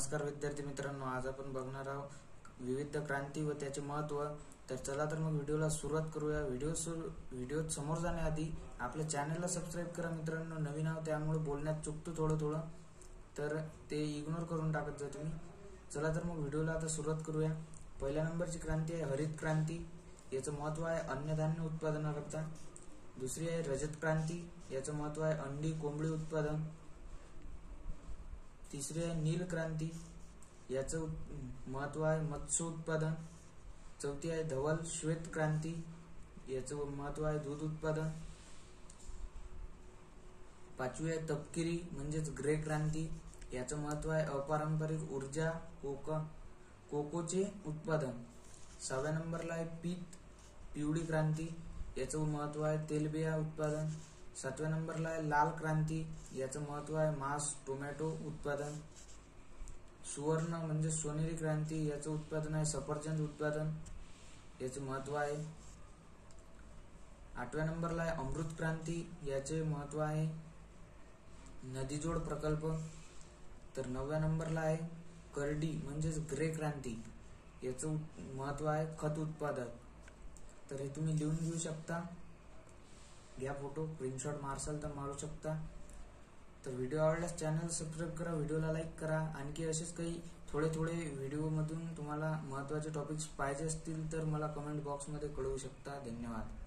नमस्कार विद्यार्थी मित्रांनो, आज आपण बघणार आहोत विविध क्रांती व त्याचे महत्त्व। तर चला तर मग व्हिडिओला सुरुवात करूया। व्हिडिओ समोर जाण्याआधी आपल्या चॅनलला सबस्क्राइब करा मित्रांनो। नवीन आहोत त्यामुळे बोलण्यात चुकतो थोडं तर ते इग्नोर करून टाकत जा तुम्ही। चला तर मग व्हिडिओला आता सुरुवात करूया। पहिल्या नंबरची क्रांती आहे हरित क्रांती। याचं महत्त्व आहे अन्नधान्य उत्पादनाकरता। दुसरी आहे रजत क्रांती। याचं महत्त्व आहे अंडी कोंबडी उत्पादन। तिसरी आहे नील क्रांती। याचं महत्त्व आहे मत्स्य उत्पादन। चौथी आहे धवल श्वेत क्रांती। याचं महत्त्व आहे दूध उत्पादन। पाचवी आहे तपकिरी म्हणजेच ग्रे क्रांती। याचं महत्त्व आहे अपारंपरिक ऊर्जा कोकोचे उत्पादन। सहाव्या नंबरला आहे पिवळी क्रांती। याचं महत्त्व आहे तेलबिया उत्पादन। सातव्या नंबरला आहे लाल क्रांती। याचं महत्त्व आहे मांस टोमॅटो उत्पादन। सुवर्ण म्हणजे सोनेरी क्रांती। याचं उत्पादन आहे सफरचंद उत्पादन। याचे महत्त्व आहे। आठव्या नंबरला आहे अमृत क्रांती। याचे महत्त्व आहे नदीजोड प्रकल्प। तर नवव्या नंबरला आहे करडी म्हणजेच ग्रे क्रांती। याचं महत्त्व आहे खत उत्पादन। तर हे तुम्ही लिहून घेऊ शकता। घ्या फोटो, स्क्रीनशॉट मारसाल तर मारू शकता। तर व्हिडिओ आवडल्यास चॅनल सबस्क्राइब करा, व्हिडिओला लाईक करा। आणखी असेच काही थोडे व्हिडिओमधून तुम्हाला महत्त्वाचे टॉपिक्स पाहिजे असतील तर मला कमेंट बॉक्समध्ये कळवू शकता। धन्यवाद।